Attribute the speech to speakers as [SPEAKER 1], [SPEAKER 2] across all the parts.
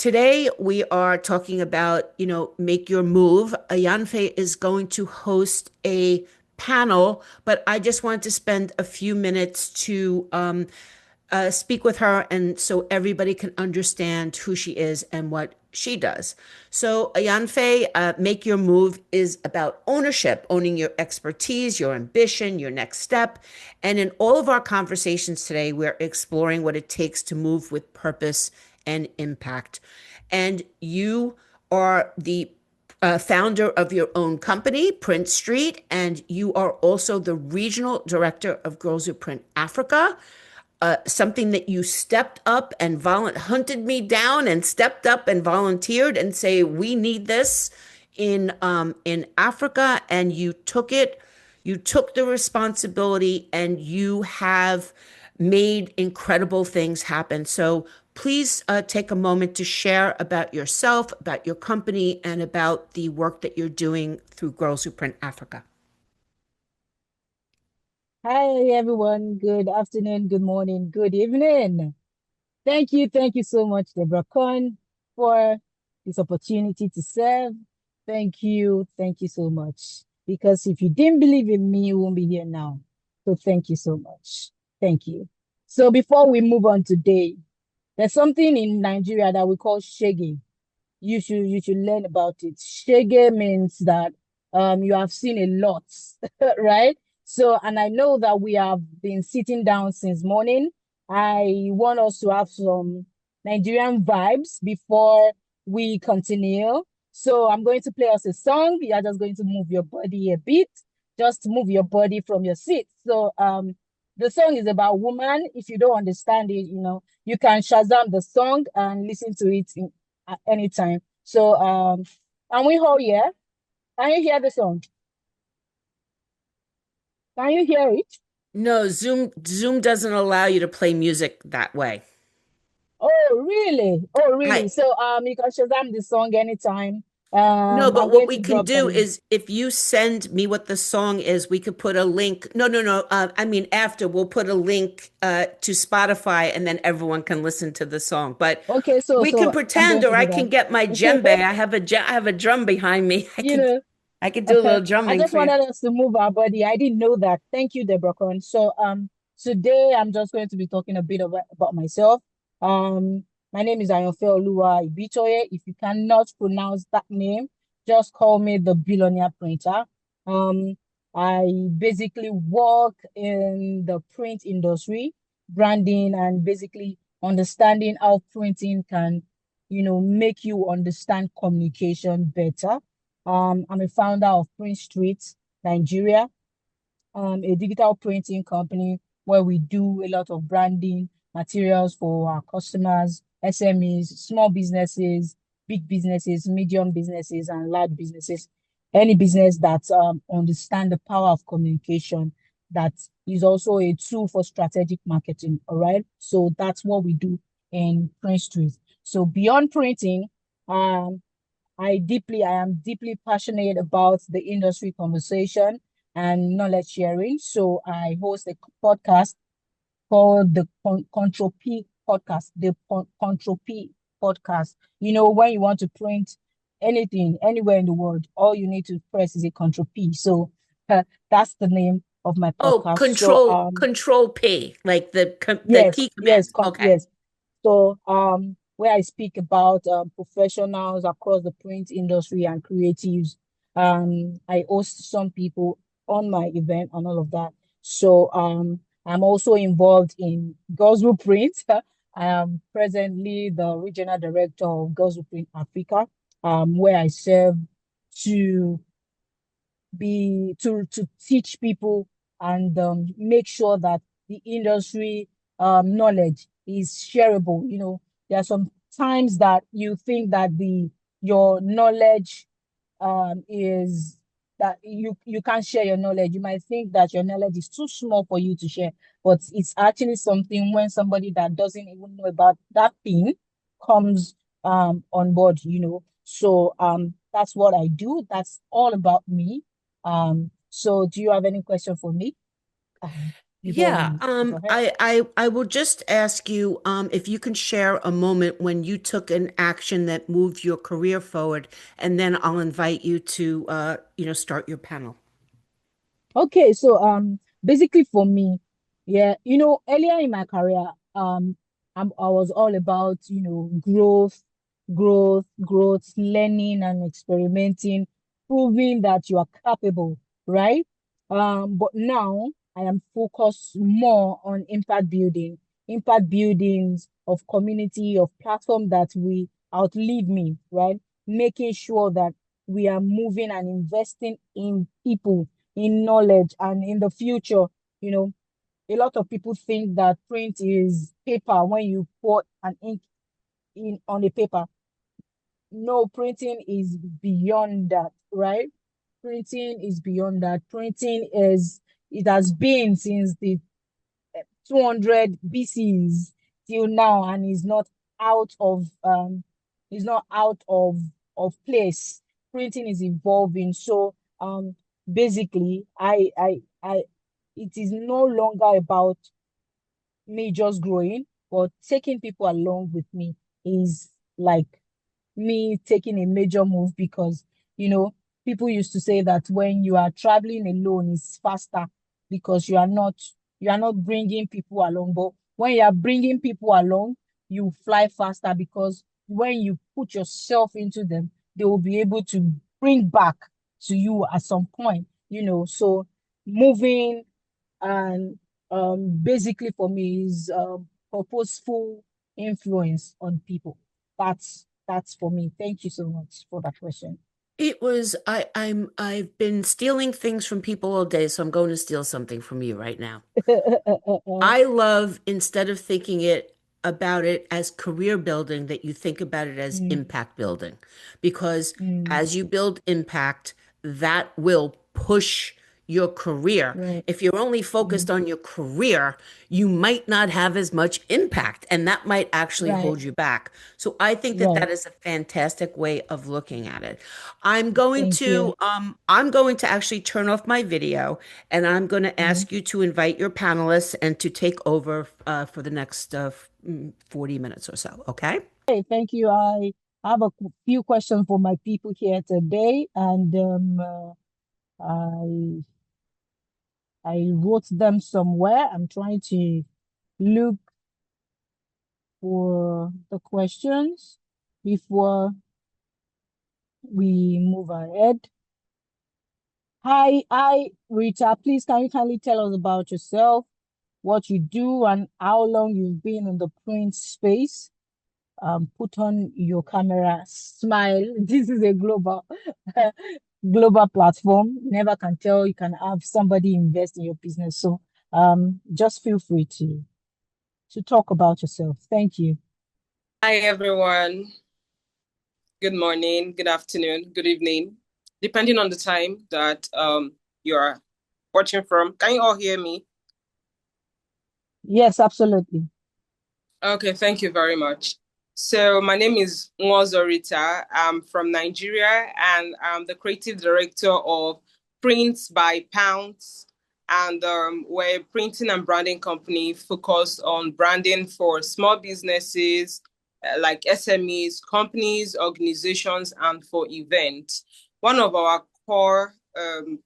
[SPEAKER 1] Today we are talking about, make your move. Ayanfe is going to host a panel, but I just wanted to spend a few minutes to speak with her and so everybody can understand who she is and what she does. So, Ayanfe, Make Your Move is about ownership, owning your expertise, your ambition, your next step. And in all of our conversations today, we're exploring what it takes to move with purpose and impact. And you are the founder of your own company, PrintStreet, and you are also the regional director of Girls Who Print Africa. Something that you stepped up and hunted me down and stepped up and volunteered and say we need this in Africa, and you took it. You took the responsibility, and you have made incredible things happen. So please take a moment to share about yourself, about your company, and about the work that you're doing through Girls Who Print Africa.
[SPEAKER 2] Hi, everyone. Good afternoon, good morning, good evening. Thank you so much, Deborah Cohn, for this opportunity to serve. Thank you so much. Because if you didn't believe in me, you won't be here now. So thank you so much. Thank you. So before we move on today, there's something in Nigeria that we call shege. You should learn about it. Shege means that you have seen a lot, right? So, and I know that we have been sitting down since morning. I want us to have some Nigerian vibes before we continue. So I'm going to play us a song. You're just going to move your body a bit, just move your body from your seat. So the song is about woman. If you don't understand it, you can Shazam the song and listen to it at any time. So can we hold here? Can you hear the song? Can you hear it?
[SPEAKER 1] No, Zoom doesn't allow you to play music that way.
[SPEAKER 2] Oh, really? Oh,
[SPEAKER 1] I
[SPEAKER 2] really? So you can Shazam the song anytime.
[SPEAKER 1] No, but
[SPEAKER 2] I'm
[SPEAKER 1] what
[SPEAKER 2] going
[SPEAKER 1] we
[SPEAKER 2] to
[SPEAKER 1] can
[SPEAKER 2] drop
[SPEAKER 1] do
[SPEAKER 2] some.
[SPEAKER 1] is if you send me what the song is, we could put a link. No, no, no. I mean, after we'll put a link to Spotify and then everyone can listen to the song. But
[SPEAKER 2] Okay, so
[SPEAKER 1] we can
[SPEAKER 2] so I'm
[SPEAKER 1] pretend,
[SPEAKER 2] going
[SPEAKER 1] or
[SPEAKER 2] to
[SPEAKER 1] I
[SPEAKER 2] do
[SPEAKER 1] can
[SPEAKER 2] that.
[SPEAKER 1] get my djembe. I have a drum behind me.
[SPEAKER 2] You know,
[SPEAKER 1] I could do a little
[SPEAKER 2] I
[SPEAKER 1] drumming
[SPEAKER 2] just
[SPEAKER 1] for you.
[SPEAKER 2] wanted us to move our body. I didn't know that. Thank you, Deborah Cohen. So today I'm just going to be talking a bit about myself. Um my name is Ayanfeolowa Ibitoye. If you cannot pronounce that name, just call me the billionaire printer. Um I basically work in the print industry, branding and basically understanding how printing can, make you understand communication better. I'm a founder of PrintStreet Nigeria, a digital printing company where we do a lot of branding materials for our customers, SMEs, small businesses, big businesses, medium businesses, and large businesses. Any business that understand the power of communication, that is also a tool for strategic marketing. All right. So that's what we do in PrintStreet. So beyond printing, um, I am deeply passionate about the industry conversation and knowledge sharing. So I host a podcast called the Control P podcast, Control P podcast. When you want to print anything anywhere in the world, all you need to press is a Control P. So that's the name of my
[SPEAKER 1] Oh,
[SPEAKER 2] podcast. So
[SPEAKER 1] control P, like the
[SPEAKER 2] yes,
[SPEAKER 1] key commands. Okay.
[SPEAKER 2] yes. So, where I speak about professionals across the print industry and creatives, I host some people on my event and all of that. So, I'm also involved in Girls Who Print. I am presently the regional director of Girls Who Print Africa, where I serve to to teach people and make sure that the industry knowledge is shareable. There are some times that you think that the your knowledge is that you can't share your knowledge. You might think that your knowledge is too small for you to share, but it's actually something when somebody that doesn't even know about that thing comes on board. So that's what I do. That's all about me. So do you have any question for me? before
[SPEAKER 1] Yeah,
[SPEAKER 2] we go ahead.
[SPEAKER 1] I will just ask you if you can share a moment when you took an action that moved your career forward, and then I'll invite you to start your panel.
[SPEAKER 2] Okay, so basically for me, yeah, earlier in my career, I was all about, growth, learning and experimenting, proving that you are capable, right? But now I am focused more on impact buildings of community, of platform that we outlive me, right? Making sure that we are moving and investing in people, in knowledge, and in the future. You know, a lot of people think that print is paper when you pour an ink in on a paper. No, printing is beyond that, right? Printing is beyond that. Printing is, it has been since the 200 BCs till now, and is not out of place. Printing is evolving. So basically I it is no longer about me just growing, but taking people along with me is like me taking a major move, because you know people used to say that when you are traveling alone is faster because you are not bringing people along. But when you are bringing people along, you fly faster, because when you put yourself into them, they will be able to bring back to you at some point. So moving and basically for me is purposeful influence on people. That's for me. Thank you so much for that question.
[SPEAKER 1] I've been stealing things from people all day, so I'm going to steal something from you right now. I love, instead of thinking about it as career building, that you think about it as
[SPEAKER 2] Mm,
[SPEAKER 1] impact building. Because
[SPEAKER 2] mm,
[SPEAKER 1] as you build impact, that will push your career.
[SPEAKER 2] right.
[SPEAKER 1] If you're only
[SPEAKER 2] Mm,
[SPEAKER 1] focused on your career, you might not have as much impact, and that might actually
[SPEAKER 2] right.
[SPEAKER 1] hold you back. So I think that
[SPEAKER 2] Right.
[SPEAKER 1] that is a fantastic way of looking at it.
[SPEAKER 2] Thank you.
[SPEAKER 1] I'm going to actually turn off my video, and I'm going to
[SPEAKER 2] Mm.
[SPEAKER 1] ask you to invite your panelists and to take over for the next 40 minutes or so. Okay?
[SPEAKER 2] Hey, thank you. I have a few questions for my people here today, and I I wrote them somewhere. I'm trying to look for the questions before we move ahead. Hi, Rita. Please, can you kindly tell us about yourself, what you do, and how long you've been in the print space? Put on your camera, smile. This is a global platform. You never can tell. You can have somebody invest in your business. So, just feel free to talk about yourself. Thank you.
[SPEAKER 3] Hi, everyone. Good morning, good afternoon, good evening, depending on the time that you are watching from. Can you all hear me?
[SPEAKER 2] Yes, absolutely.
[SPEAKER 3] Okay, thank you very much. So my name is Nwozor Rita. I'm from Nigeria, and I'm the creative director of Prints by Pounds. And we're a printing and branding company focused on branding for small businesses, like SMEs, companies, organizations, and for events. One of our core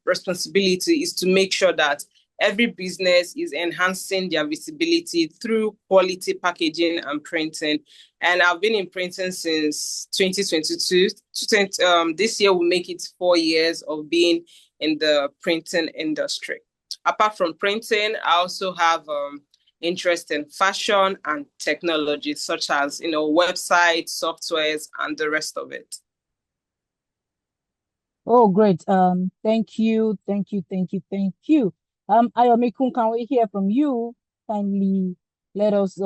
[SPEAKER 3] responsibility is to make sure that every business is enhancing their visibility through quality packaging and printing. And I've been in printing since 2022. This year will make it 4 years of being in the printing industry. Apart from printing, I also have interest in fashion and technology, such as websites, softwares, and the rest of it.
[SPEAKER 2] Oh, great. Thank you, thank you, thank you, thank you. Ayomikun, can we hear from you? Kindly let us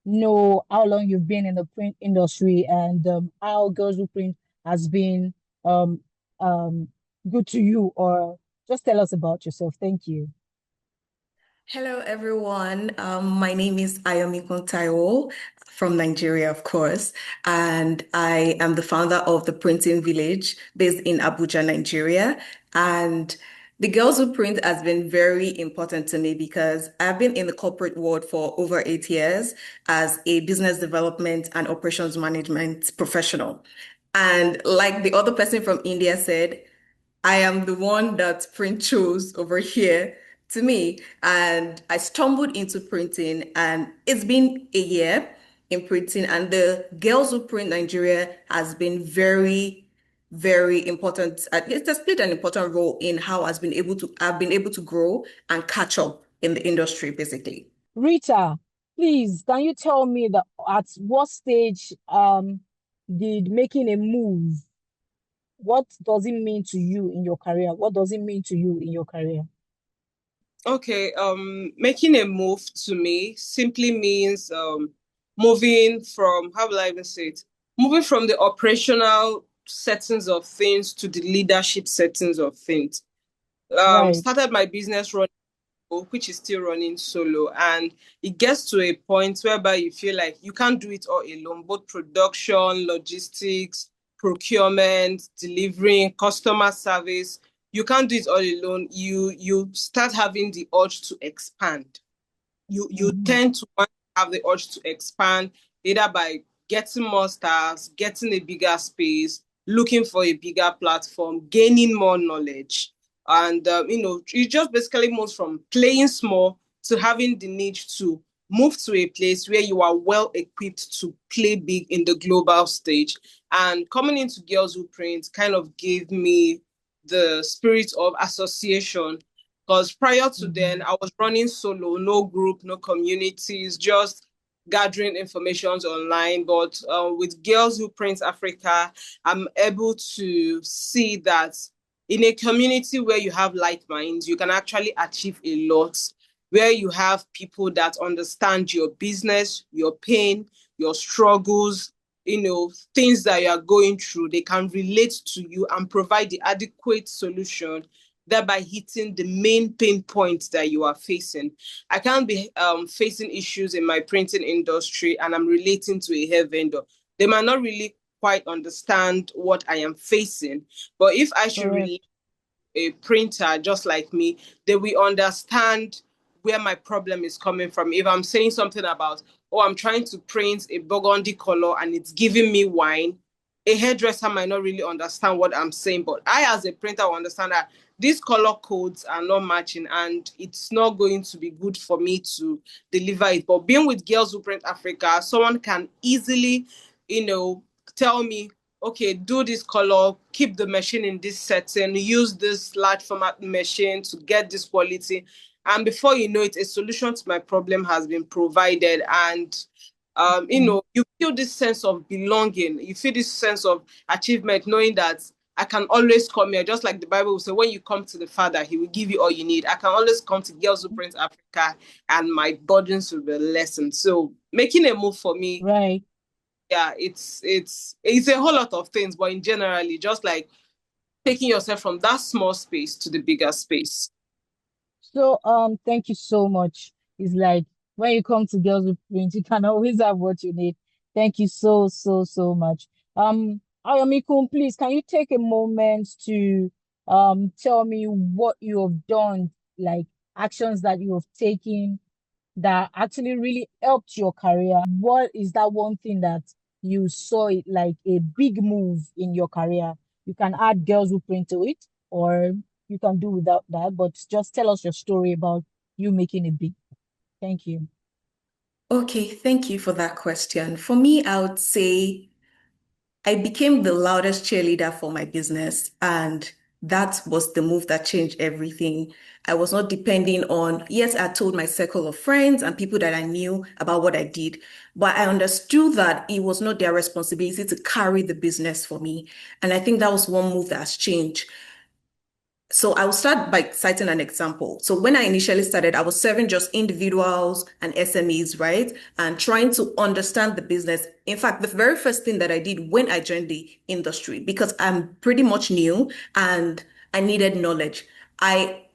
[SPEAKER 2] know how long you've been in the print industry, and how Girls Who Print has been um um good to you, or just tell us about yourself. Thank you.
[SPEAKER 4] Hello, everyone. My name is Ayomikun Taiwo from Nigeria, of course, and I am the founder of the Printing Village based in Abuja, Nigeria. And The Girls Who Print has been very important to me because I've been in the corporate world for over 8 years as a business development and operations management professional. And like the other person from India said, I am the one that print chose over here to me. And I stumbled into printing, and it's been a year in printing. And the Girls Who Print Nigeria has been very, very important. It has played an important role in how I've been able to grow and catch up in the industry, basically.
[SPEAKER 2] Rita, please, can you tell me at what stage did making a move, what does it mean to you in your career? What does it mean to you in your career?
[SPEAKER 3] Okay, making a move to me simply means moving from, how will I even say it? Moving from the operational settings of things to the leadership settings of things.
[SPEAKER 2] Right.
[SPEAKER 3] Started my business running, which is still running solo, and it gets to a point whereby you feel like you can't do it all alone, both production, logistics, procurement, delivering, customer service. You can't do it all alone. You start having the urge to expand. You
[SPEAKER 2] Mhm.
[SPEAKER 3] tend to want to have the urge to expand either by getting more stars, getting a bigger space, looking for a bigger platform, gaining more knowledge. And, it just basically moves from playing small to having the need to move to a place where you are well equipped to play big in the global stage. And coming into Girls Who Print kind of gave me the spirit of association, because prior to then,
[SPEAKER 2] Mhm.
[SPEAKER 3] I was running solo, no group, no communities, just gathering informations online. But with Girls Who Print Africa, I'm able to see that in a community where you have like minds, you can actually achieve a lot. Where you have people that understand your business, your pain, your struggles, things that you are going through, they can relate to you and provide the adequate solution, thereby hitting the main pain points that you are facing. I can't be facing issues in my printing industry and I'm relating to a hair vendor. They might not really quite understand what I am facing, but if I should relate
[SPEAKER 2] Correct.
[SPEAKER 3] a printer just like me, they will understand where my problem is coming from. If I'm saying something about, oh, I'm trying to print a burgundy color and it's giving me wine, a hairdresser might not really understand what I'm saying, but I, as a printer, will understand that these color codes are not matching and it's not going to be good for me to deliver it. But being with Girls Who Print Africa, someone can easily, tell me, okay, do this color, keep the machine in this setting, use this large format machine to get this quality. And before you know it, a solution to my problem has been provided. And,
[SPEAKER 2] Mhm.
[SPEAKER 3] you feel this sense of belonging. You feel this sense of achievement, knowing that I can always come here. Just like the Bible will say, when you come to the Father, He will give you all you need. I can always come to Girls Who Print Africa and my burdens will be lessened. So making a move for me,
[SPEAKER 2] Right.
[SPEAKER 3] yeah, it's a whole lot of things, but in generally, just like taking yourself from that small space to the bigger space.
[SPEAKER 2] So, thank you so much. It's like when you come to Girls with Print, you can always have what you need. Thank you so, so, so much. Ayomikun, please, can you take a moment to tell me what you have done, like actions that you have taken that actually really helped your career? What is that one thing that you saw it like a big move in your career? You can add Girls Who Print to it, or you can do without that, but just tell us your story about you making it big. Thank you.
[SPEAKER 4] Okay, thank you for that question. For me, I would say I became the loudest cheerleader for my business, and that was the move that changed everything. I was not depending on, yes, I told my circle of friends and people that I knew about what I did, but I understood that it was not their responsibility to carry the business for me. And I think that was one move that has changed. So I will start by citing an example. So when I initially started, I was serving just individuals and SMEs, right? And trying to understand the business. In fact, the very first thing that I did when I joined the industry, because I'm pretty much new and I needed knowledge, I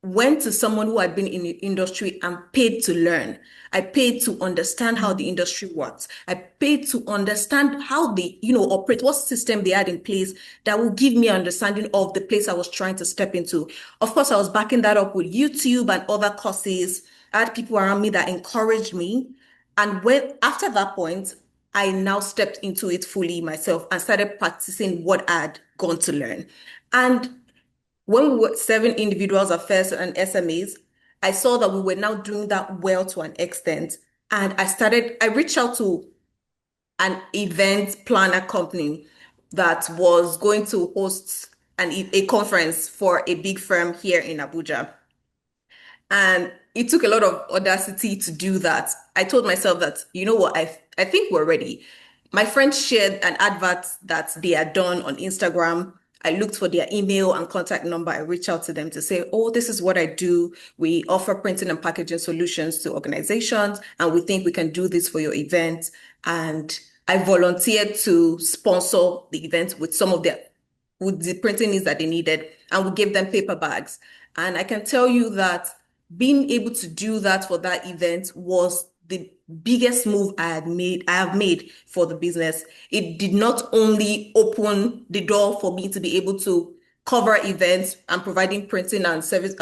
[SPEAKER 4] went to someone who had been in the industry and paid to learn. I paid to understand how the industry works. I paid to understand how they, operate, what system they had in place that will give me an understanding of the place I was trying to step into. Of course, I was backing that up with YouTube and other courses. I had people around me that encouraged me. And after that point, I now stepped into it fully myself and started practicing what I had gone to learn. And when we were serving individuals affairs and SMEs, I saw that we were now doing that well to an extent. And I reached out to an event planner company that was going to host a conference for a big firm here in Abuja. And it took a lot of audacity to do that. I told myself that, you know what, I think we're ready. My friends shared an advert that they had done on Instagram. I looked for their email and contact number. I reached out to them to say, oh, this is what I do. We offer printing and packaging solutions to organizations, and we think we can do this for your event. And I volunteered to sponsor the event with the printing needs that they needed, and we gave them paper bags. And I can tell you that being able to do that for that event was the biggest move I have made for the business. It did not only open the door for me to be able to cover events and providing printing and service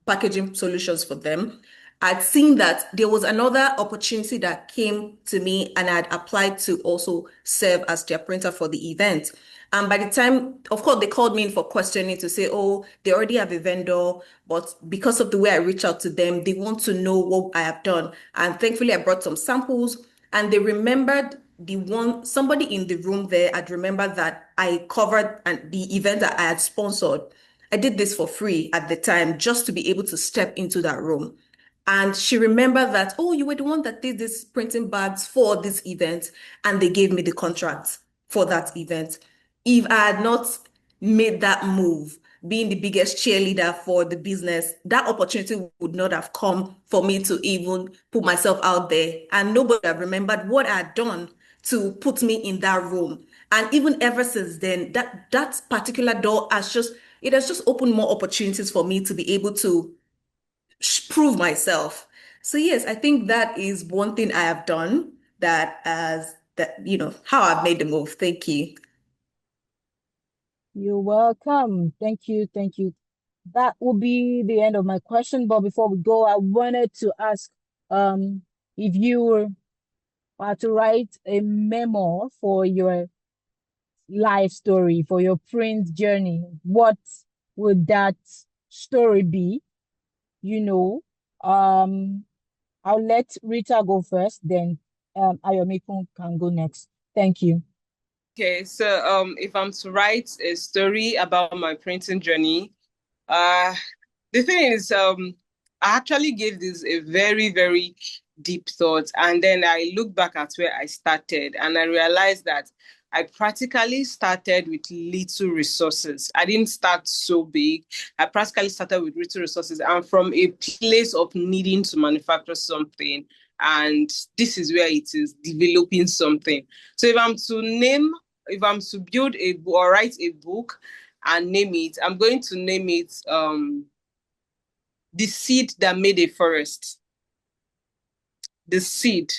[SPEAKER 4] packaging solutions for them. I'd seen that there was another opportunity that came to me, and I'd applied to also serve as their printer for the event. And by the time, of course, they called me in for questioning to say, oh, they already have a vendor, but because of the way I reach out to them, they want to know what I have done. And thankfully, I brought some samples, and they remembered somebody in the room there had remembered that I covered the event that I had sponsored. I did this for free at the time just to be able to step into that room. And she remembered that, oh, you were the one that did this printing bags for this event, and they gave me the contract for that event. If I had not made that move, being the biggest cheerleader for the business, that opportunity would not have come for me to even put myself out there. And nobody would have remembered what I had done to put me in that room. And even ever since then, that particular door it has just opened more opportunities for me to be able to prove myself. So yes, I think that is one thing I have done how I've made the move. Thank you.
[SPEAKER 2] You're welcome. Thank you. Thank you. That will be the end of my question. But before we go, I wanted to ask if you were to write a memo for your life story, for your print journey, what would that story be? I'll let Rita go first, then Ayomikun can go next. Thank you.
[SPEAKER 3] Okay, so if I'm to write a story about my printing journey, the thing is, I actually gave this a very, very deep thought, and then I look back at where I started, and I realized that I practically started with little resources. I didn't start so big. I practically started with little resources, and from a place of needing to manufacture something, and this is where it is developing something. So if I'm to build a book or write a book and name it, I'm going to name it The Seed That Made a Forest. The seed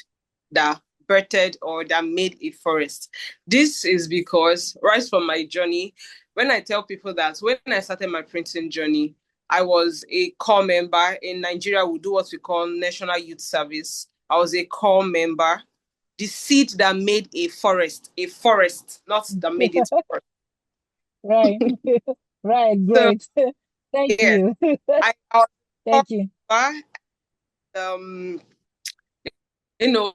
[SPEAKER 3] that birthed or that made a forest. This is because right from my journey, when I tell people that when I started my printing journey, I was a corps member. In Nigeria, we do what we call National Youth Service. I was a corps member. The seed that made a forest, not that made it forest.
[SPEAKER 2] Right. Right, great. So, thank you. Thank you.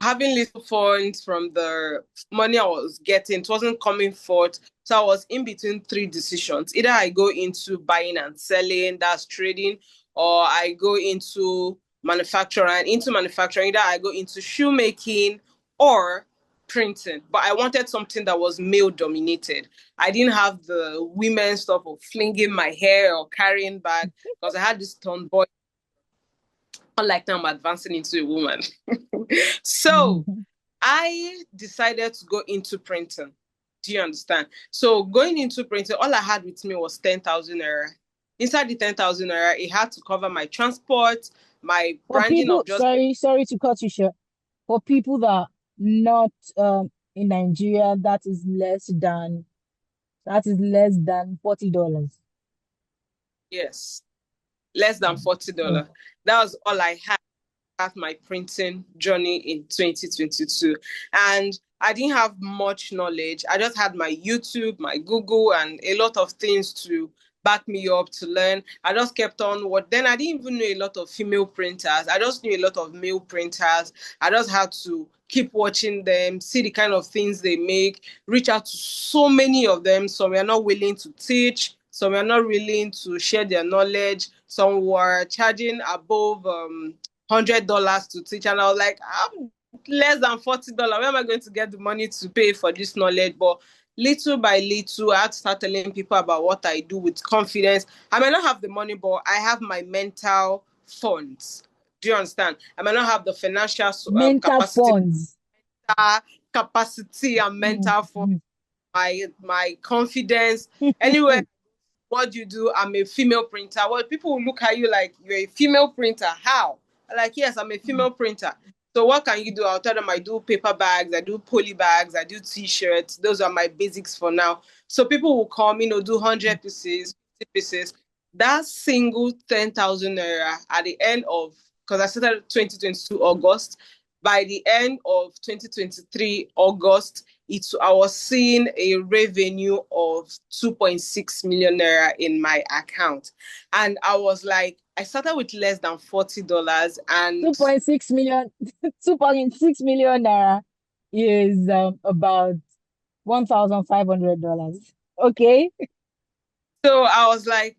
[SPEAKER 3] Having little funds from the money I was getting, it wasn't coming forth. So I was in between three decisions. Either I go into buying and selling, that's trading, or I go into manufacturing. Into manufacturing, either I go into shoemaking or printing. But I wanted something that was male dominated. I didn't have the women stuff of flinging my hair or carrying bag because I had this tomboy. Unlike now, I'm advancing into a woman. So I decided to go into printing. Do you understand? So going into printing, all I had with me was 10,000 naira. inside the 10,000 naira, it had to cover my transport, my
[SPEAKER 2] For
[SPEAKER 3] branding
[SPEAKER 2] people,
[SPEAKER 3] of just
[SPEAKER 2] sorry to cut you short. For people that not in Nigeria, that is less than $40.
[SPEAKER 3] yes, less than $40.
[SPEAKER 2] Oh,
[SPEAKER 3] That was all I had at my printing journey in 2022. And I didn't have much knowledge. I just had my YouTube, my Google, and a lot of things to back me up to learn. I just kept on then I didn't even know a lot of female printers. I just knew a lot of male printers. I just had to keep watching them, see the kind of things they make, reach out to so many of them. Some were not willing to teach, some were not willing to share their knowledge, some were charging above $100 to teach, and I was like, I'm less than $40. Where am I going to get the money to pay for this knowledge? But little by little, I had to start telling people about what I do with confidence. I may not have the money, but I have my mental funds. Do you understand? I may not have the financial
[SPEAKER 2] mental funds.
[SPEAKER 3] capacity and mental for
[SPEAKER 2] Mhm.
[SPEAKER 3] my confidence. Anyway, what do you do? I'm a female printer. Well, people will look at you like, you're a female printer. How? I'm like, yes, I'm a female printer. So what can you do? I'll tell them I do paper bags, I do poly bags, I do t-shirts. Those are my basics for now. So people will come, do 100 pieces, 50 pieces. That single 10,000 naira at the end of, because I started 2022 August, by the end of 2023 August, I was seeing a revenue of 2.6 million naira in my account. And I was like, I started with less than $40 and
[SPEAKER 2] 2.6 million, 2.6 million naira is about $1,500. Okay.
[SPEAKER 3] so I was like,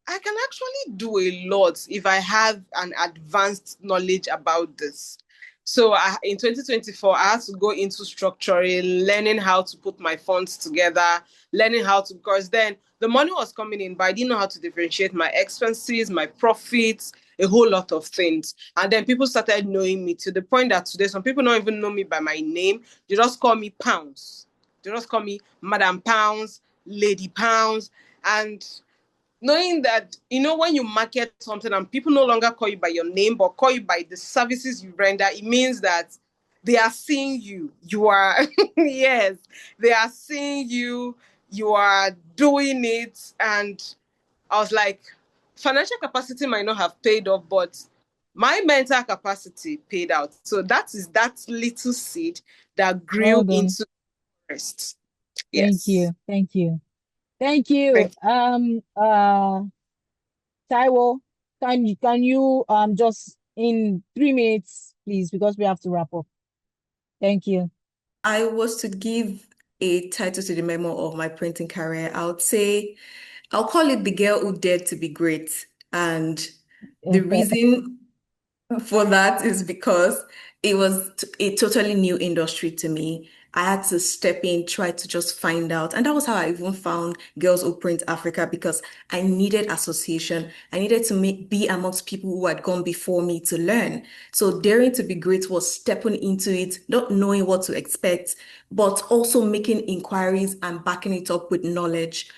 [SPEAKER 3] I can actually do a lot if I have an advanced knowledge about this. So in 2024, I had to go into structuring, learning how to put my funds together, learning how to, because then the money was coming in, but I didn't know how to differentiate my expenses, my profits, a whole lot of things. And then people started knowing me to the point that today, some people don't even know me by my name. They just call me Pounds. They just call me Madam Pounds, Lady Pounds. And knowing that, when you market something and people no longer call you by your name, but call you by the services you render, it means that they are seeing you. You are, yes, they are seeing you. You are doing it. And I was like, financial capacity might not have paid off, but my mental capacity paid out. So that is that little seed that
[SPEAKER 2] Well
[SPEAKER 3] grew
[SPEAKER 2] done.
[SPEAKER 3] into the rest.
[SPEAKER 2] Thank
[SPEAKER 3] Yes.
[SPEAKER 2] you. Thank you. Thank you.
[SPEAKER 3] Thank
[SPEAKER 2] Taiwo, can you just in 3 minutes, please, because we have to wrap up. Thank you.
[SPEAKER 4] I was to give a title to the memo of my printing career, I would say I'll call it The Girl Who Dared to Be Great. And the reason for that is because it was a totally new industry to me. I had to step in, try to just find out. And that was how I even found Girls Who Print Africa, because I needed association. I needed to be amongst people who had gone before me to learn. So daring to be great was stepping into it, not knowing what to expect, but also making inquiries and backing it up with knowledge.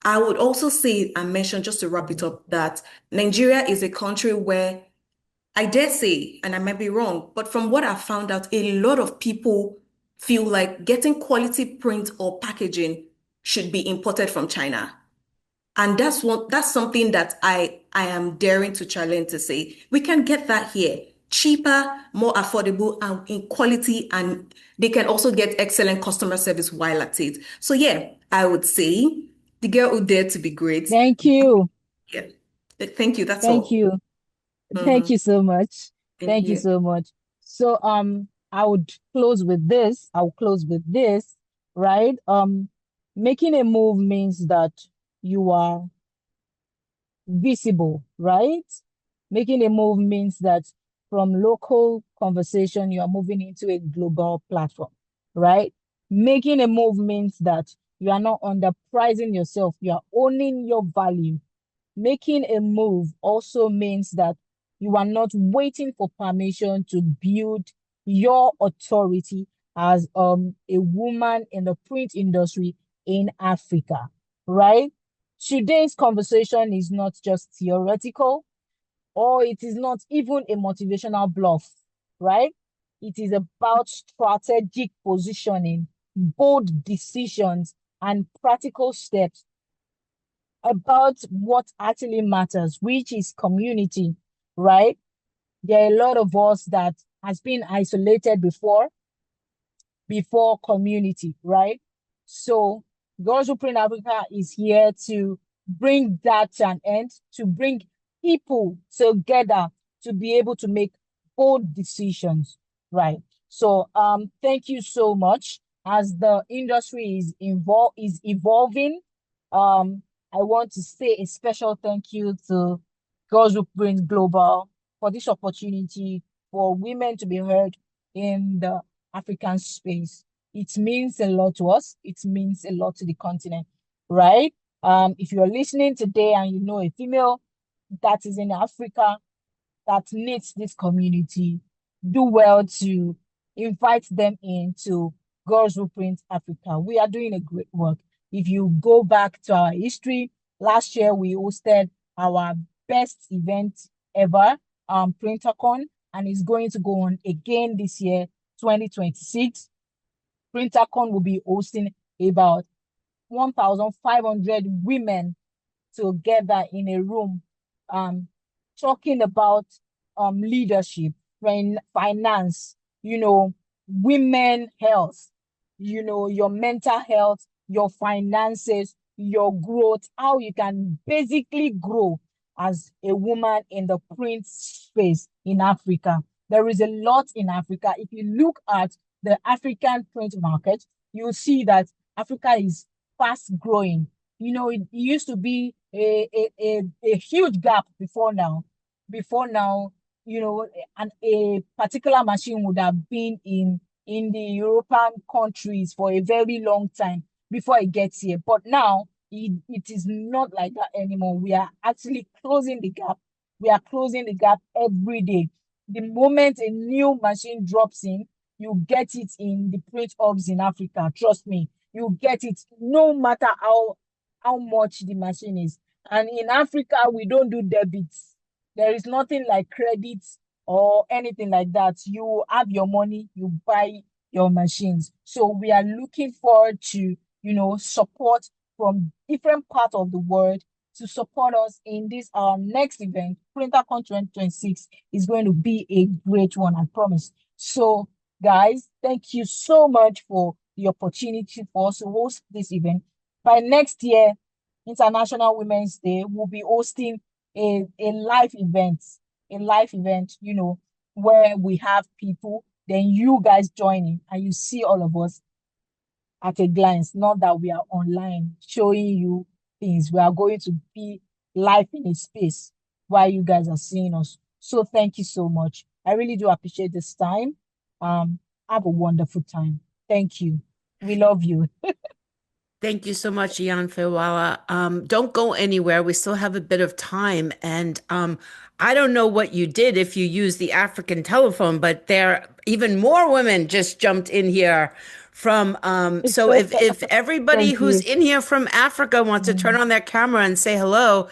[SPEAKER 4] I would also say and mention, just to wrap it up, that Nigeria is a country where I dare say, and I might be wrong, but from what I've found out, a lot of people feel like getting quality print or packaging should be imported from China. And that's something that I am daring to challenge to say we can get that here. Cheaper, more affordable, and in quality, and they can also get excellent customer service while at it. So yeah, I would say the girl who dared to be great.
[SPEAKER 2] Thank you.
[SPEAKER 4] Yeah. Thank you. That's
[SPEAKER 2] Thank
[SPEAKER 4] all.
[SPEAKER 2] you. Thank
[SPEAKER 4] Mhm.
[SPEAKER 2] you so much.
[SPEAKER 4] Thank
[SPEAKER 2] Thank you
[SPEAKER 4] you.
[SPEAKER 2] so much. So I would close with this. I'll close with this, right? Making a move means that you are visible, right? Making a move means that from local conversation, you are moving into a global platform, right? Making a move means that you are not underpricing yourself, you are owning your value. Making a move also means that you are not waiting for permission to build your authority as a woman in the print industry in Africa, right? Today's conversation is not just theoretical, or it is not even a motivational bluff, right? It is about strategic positioning, bold decisions, and practical steps about what actually matters, which is community, right? There are a lot of us that has been isolated before community, right? So Girls Who Print Africa is here to bring that to an end, to bring people together to be able to make bold decisions, right? So thank you so much. As the industry is evolving, I want to say a special thank you to Girls Who Print Global for this opportunity for women to be heard in the African space. It means a lot to us. It means a lot to the continent, right? If you're listening today and you know a female that is in Africa that needs this community, do well to invite them into Girls Who Print Africa. We are doing a great work. If you go back to our history, last year we hosted our best event ever, PrinterCon, and it's going to go on again this year, 2026. PrinterCon will be hosting about 1,500 women together in a room, talking about leadership, finance, women health, your mental health, your finances, your growth, how you can basically grow as a woman in the print space in Africa. There is a lot in Africa. If you look at the African print market, you'll see that Africa is fast growing. It used to be a huge gap before now. Before now, a particular machine would have been in the European countries for a very long time before it gets here. But now it is not like that anymore. We are actually closing the gap. We are closing the gap every day. The moment a new machine drops in, you get it in the print hubs in Africa. Trust me, you get it no matter how much the machine is. And in Africa, we don't do debits. There is nothing like credits or anything like that. You have your money, you buy your machines. So we are looking forward to, support from different parts of the world to support us in this our next event. PrinterCon 2026 is going to be a great one, I promise. So guys, thank you so much for the opportunity for us to host this event. By next year, International Women's Day, we'll be hosting a live event, where we have people, then you guys join in and you see all of us at a glance, not that we are online showing you things. We are going to be live in a space while you guys are seeing us. So thank you so much. I really do appreciate this time. Have a wonderful time. Thank you. We love you.
[SPEAKER 1] Thank you so much, Ayanfeolowa. Don't go anywhere. We still have a bit of time. And I don't know what you did if you used the African telephone, but there even more women just jumped in here from so if everybody
[SPEAKER 2] Thank
[SPEAKER 1] who's
[SPEAKER 2] you.
[SPEAKER 1] in here from Africa wants to turn on their camera and say hello.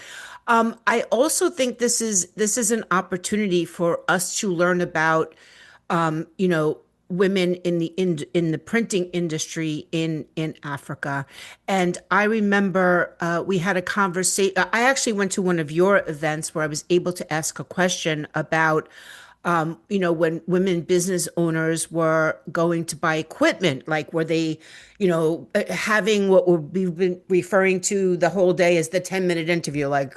[SPEAKER 1] I also think this is an opportunity for us to learn about women in the printing industry in Africa. And I remember we had a conversation. I actually went to one of your events where I was able to ask a question about when women business owners were going to buy equipment, like were they, having what we've been referring to the whole day as the 10-minute interview, like,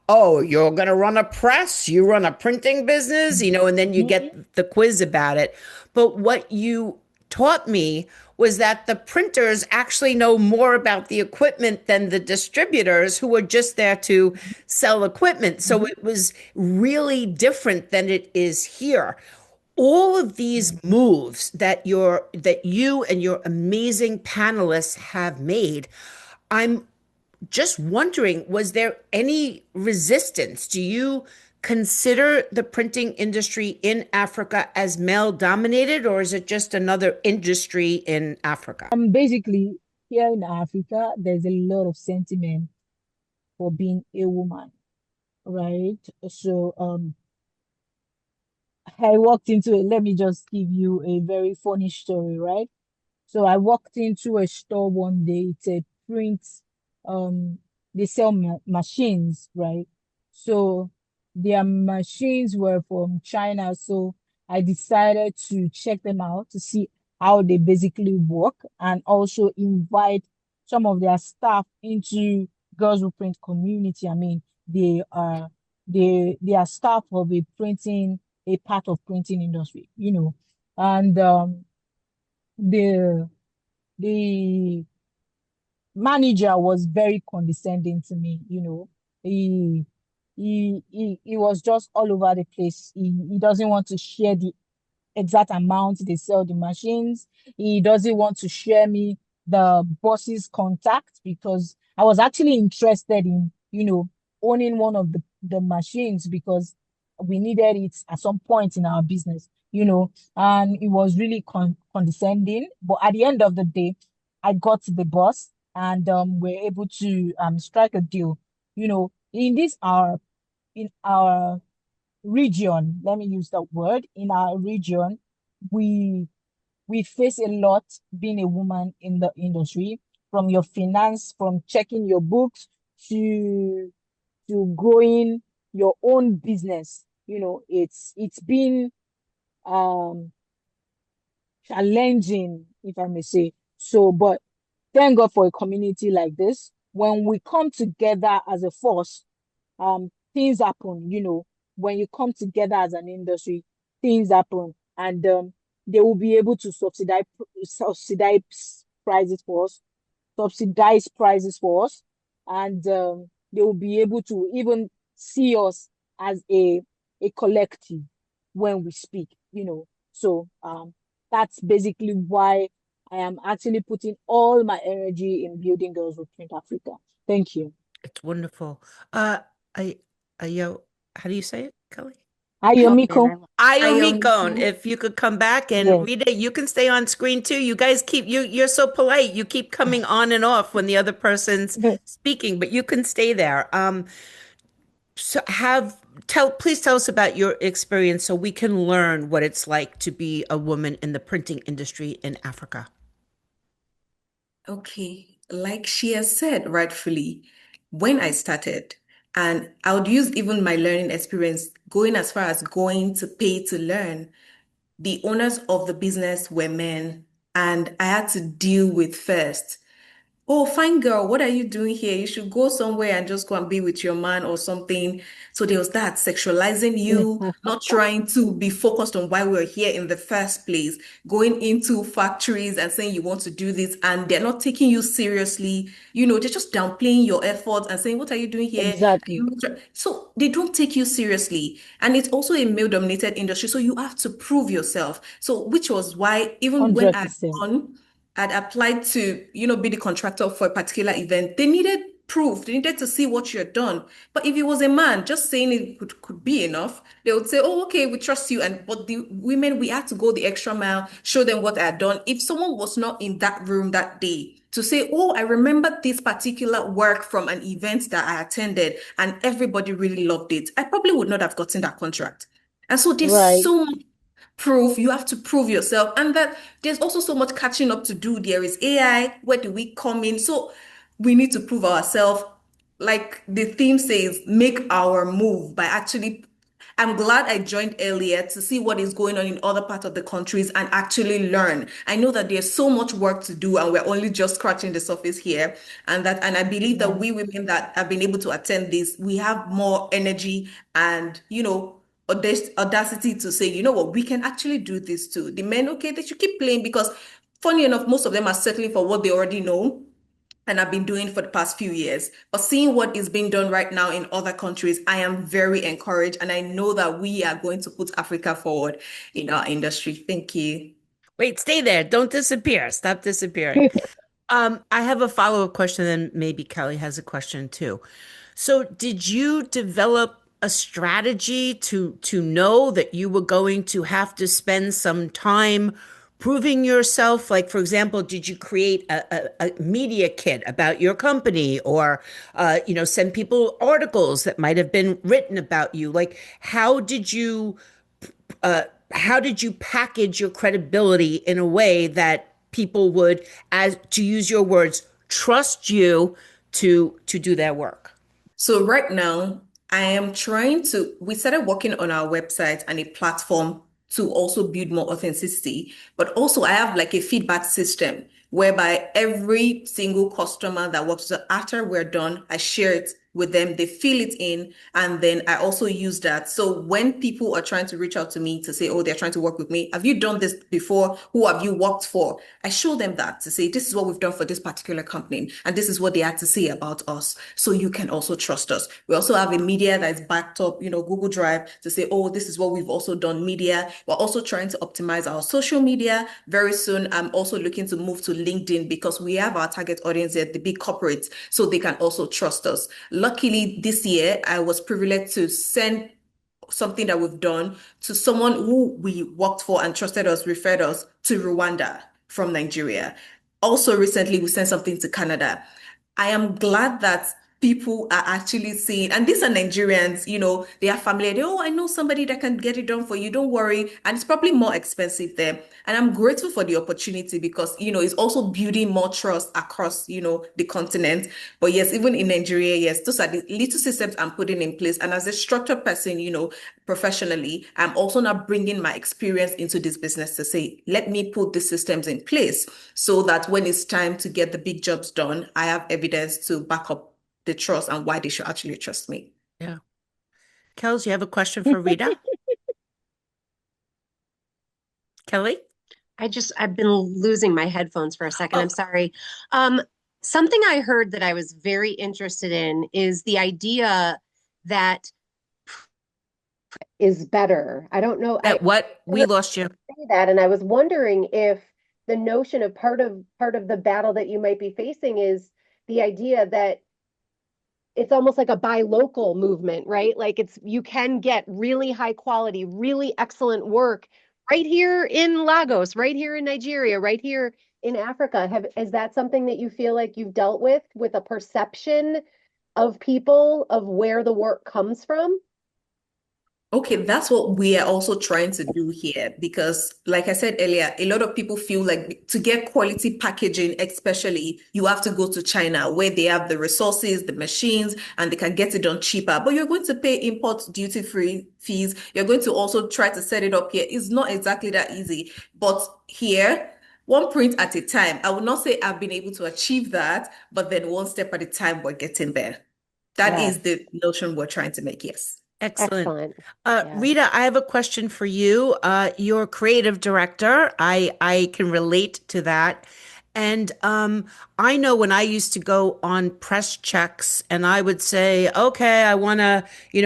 [SPEAKER 1] oh, you're going to run a press, you run a printing business, and then you get the quiz about it. But what you taught me was that the printers actually know more about the equipment than the distributors who were just there to sell equipment. So it was really different than it is here. All of these moves that you and your amazing panelists have made, I'm just wondering, was there any resistance? Do you consider the printing industry in Africa as male dominated, or is it just another industry in Africa?
[SPEAKER 2] Basically, here in Africa, there's a lot of sentiment for being a woman, right? So I walked into it. Let me just give you a very funny story, right? So I walked into a store one day. It's a print, um, they sell machines, right? So their machines were from China. So I decided to check them out to see how they basically work and also invite some of their staff into Girls Who Print community. I mean, they are staff of a part of printing industry, and the the manager was very condescending to me. He he was just all over the place. He doesn't want to share the exact amount they sell the machines. He doesn't want to share me the boss's contact because I was actually interested in, owning one of the machines because we needed it at some point in our business, and it was really condescending. But at the end of the day, I got the boss and we're able to strike a deal. In our region, let me use that word, in our region, we we face a lot being a woman in the industry, from your finance, from checking your books to growing your own business. It's been um challenging, if I may say. So, but thank God for a community like this. When we come together as a force, things happen. When you come together as an industry, things happen, and they will be able to subsidize prices for us, and they will be able to even see us as a collective when we speak. So that's basically why I am actually putting all my energy in building Girls Who Print Africa. Thank you.
[SPEAKER 1] It's wonderful. Uh, I, yo, how do you say it, Kelly?
[SPEAKER 2] Ayomikun.
[SPEAKER 1] Ayomikun,
[SPEAKER 4] Ayomikun.
[SPEAKER 1] if you could come back, and
[SPEAKER 2] Yeah.
[SPEAKER 1] Rita, you can stay on screen too. You guys you're so polite. You keep coming on and off when the other person's speaking, but you can stay there. So please tell us about your experience so we can learn what it's like to be a woman in the printing industry in Africa.
[SPEAKER 4] Okay, like she has said rightfully, when I started, and I would use even my learning experience going as far as going to pay to learn. The owners of the business were men, and I had to deal with first. Oh, fine girl, what are you doing here? You should go somewhere and just go and be with your man or something. So there was that sexualizing you, not trying to be focused on why we're here in the first place, going into factories and saying you want to do this, and they're not taking you seriously. They're just downplaying your efforts and saying, what are you doing here?
[SPEAKER 2] Exactly.
[SPEAKER 4] So they don't take you seriously. And it's also a male-dominated industry, so you have to prove yourself. So which was why even when I had
[SPEAKER 2] 100%.
[SPEAKER 4] gone I'd applied to, be the contractor for a particular event. They needed proof. They needed to see what you had done. But if it was a man, just saying it could be enough. They would say, "Oh, okay, we trust you." And but the women, we had to go the extra mile, show them what I had done. If someone was not in that room that day to say, "Oh, I remember this particular work from an event that I attended, and everybody really loved it," I probably would not have gotten that contract. And so there's
[SPEAKER 2] Right.
[SPEAKER 4] so much proof. You have to prove yourself, and that there's also so much catching up to do. There is AI. Where do we come in? So we need to prove ourselves. Like the theme says, make our move by actually. I'm glad I joined earlier to see what is going on in other parts of the countries and actually learn. I know that there's so much work to do and we're only just scratching the surface here. And I believe that
[SPEAKER 2] Yeah.
[SPEAKER 4] we women that have been able to attend this, we have more energy and, audacity to say, you know what, we can actually do this too. The men, okay, they should keep playing because funny enough, most of them are settling for what they already know and I've been doing for the past few years. But seeing what is being done right now in other countries, I am very encouraged. And I know that we are going to put Africa forward in our industry. Thank you.
[SPEAKER 1] Wait, stay there. Don't disappear. Stop disappearing. I have a follow-up question, and maybe Kelly has a question too. So, did you develop a strategy to know that you were going to have to spend some time proving yourself? Like, for example, did you create a media kit about your company, or, send people articles that might have been written about you? Like, how did you package your credibility in a way that people would, as to use your words, trust you to do their work?
[SPEAKER 4] So right now, we started working on our website and a platform to also build more authenticity. But also I have like a feedback system whereby every single customer that works, so after we're done, I share it with them, they fill it in, and then I also use that. So when people are trying to reach out to me to say, oh, they're trying to work with me, have you done this before? Who have you worked for? I show them that to say, this is what we've done for this particular company, and this is what they had to say about us. So you can also trust us. We also have a media that's backed up, Google Drive to say, oh, this is what we've also done media. We're also trying to optimize our social media. Very soon, I'm also looking to move to LinkedIn because we have our target audience at the big corporates, so they can also trust us. Luckily, this year, I was privileged to send something that we've done to someone who we worked for and trusted us, referred us to Rwanda from Nigeria. Also, recently, we sent something to Canada. I am glad that people are actually seeing, and these are Nigerians, they are familiar. Oh, I know somebody that can get it done for you. Don't worry. And it's probably more expensive there. And I'm grateful for the opportunity because, it's also building more trust across, the continent. But yes, even in Nigeria, yes, those are the little systems I'm putting in place. And as a structured person, professionally, I'm also now bringing my experience into this business to say, let me put the systems in place so that when it's time to get the big jobs done, I have evidence to back up the trust and why they should actually trust me.
[SPEAKER 1] Yeah. Kels, you have a question for Rita? Kelly?
[SPEAKER 5] I've been losing my headphones for a second.
[SPEAKER 1] Oh,
[SPEAKER 5] I'm sorry. Um, Something I heard that I was very interested in is the idea that is better. I don't know.
[SPEAKER 1] that what?
[SPEAKER 5] I
[SPEAKER 1] We lost you.
[SPEAKER 5] say that, and I was wondering if the notion of part of the battle that you might be facing is the idea that it's almost like a buy local movement, right? Like you can get really high quality, really excellent work right here in Lagos, right here in Nigeria, right here in Africa. Is that something that you feel like you've dealt with a perception of people of where the work comes from?
[SPEAKER 4] Okay, that's what we are also trying to do here because, like I said earlier, a lot of people feel like to get quality packaging, especially, you have to go to China where they have the resources, the machines, and they can get it done cheaper. But you're going to pay import duty-free fees. You're going to also try to set it up here. It's not exactly that easy. But here, one print at a time. I would not say I've been able to achieve that, but then one step at a time, we're getting there. That
[SPEAKER 5] Yes.
[SPEAKER 4] is the notion we're trying to make, yes.
[SPEAKER 1] Excellent.
[SPEAKER 5] Excellent. Yeah.
[SPEAKER 1] Rita, I have a question for you. You're creative director. I can relate to that. And I know when I used to go on press checks and I would say, okay, I want to,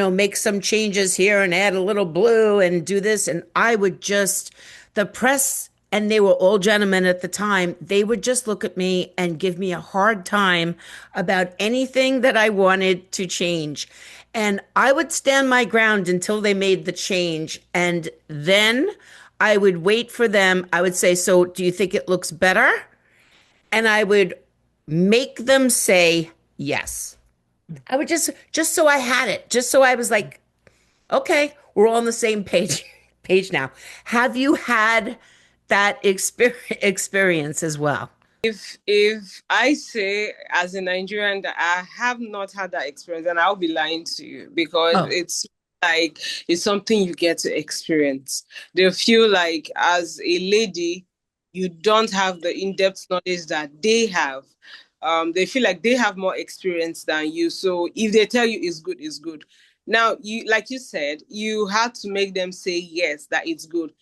[SPEAKER 1] make some changes here and add a little blue and do this. And I would the press, and they were all gentlemen at the time, they would just look at me and give me a hard time about anything that I wanted to change. And I would stand my ground until they made the change. And then I would wait for them. I would say, so do you think it looks better? And I would make them say yes. I would just so I had it, just so I was like, okay, we're all on the same page now. Have you had that experience as well?
[SPEAKER 3] If I say as a Nigerian that I have not had that experience, then I'll be lying to you because
[SPEAKER 1] Oh,
[SPEAKER 3] it's like it's something you get to experience. They feel like as a lady, you don't have the in-depth knowledge that they have. They feel like they have more experience than you. So if they tell you it's good, it's good. Now, you like you said, you had to make them say yes, that it's good.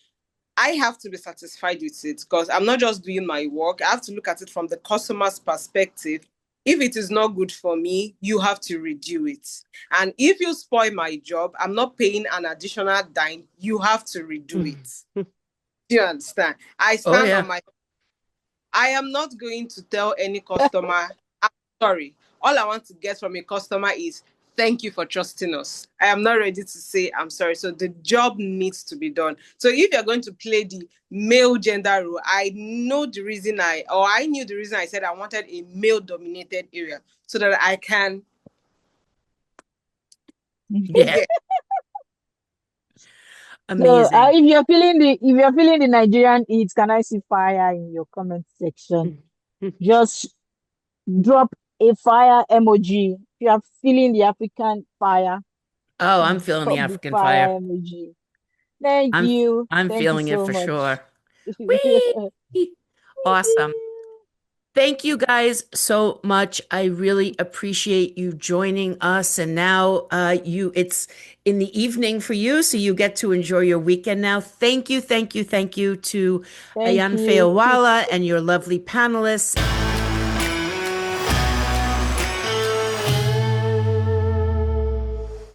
[SPEAKER 3] I have to be satisfied with it because I'm not just doing my work. I have to look at it from the customer's perspective. If it is not good for me, you have to redo it. And if you spoil my job, I'm not paying an additional dime. You have to redo it. Do you understand? I
[SPEAKER 1] oh
[SPEAKER 3] stand on
[SPEAKER 1] yeah.
[SPEAKER 3] my. I am not going to tell any customer, I'm sorry. All I want to get from a customer is thank you for trusting us. I am not ready to say I'm sorry. So the job needs to be done. So if you're going to play the male gender role, I knew the reason I said I wanted a male dominated area so that I can.
[SPEAKER 1] Yeah.
[SPEAKER 3] Yeah.
[SPEAKER 2] So
[SPEAKER 1] Amazing.
[SPEAKER 2] if you're feeling the Nigerian heat, can I see fire in your comment section? Just drop a fire emoji. If you are feeling the African fire,
[SPEAKER 1] Oh, I'm feeling the
[SPEAKER 2] drop the
[SPEAKER 1] African
[SPEAKER 2] fire
[SPEAKER 1] fire.
[SPEAKER 2] emoji. Thank
[SPEAKER 1] I'm
[SPEAKER 2] you.
[SPEAKER 1] I'm
[SPEAKER 2] Thank you
[SPEAKER 1] feeling it
[SPEAKER 2] so
[SPEAKER 1] for
[SPEAKER 2] much.
[SPEAKER 1] sure. Whee! Awesome. Thank you guys so much. I really appreciate you joining us. And now it's in the evening for you, so you get to enjoy your weekend now. Thank you to
[SPEAKER 2] Thank you.
[SPEAKER 1] Ayanfeolowa and your lovely panelists.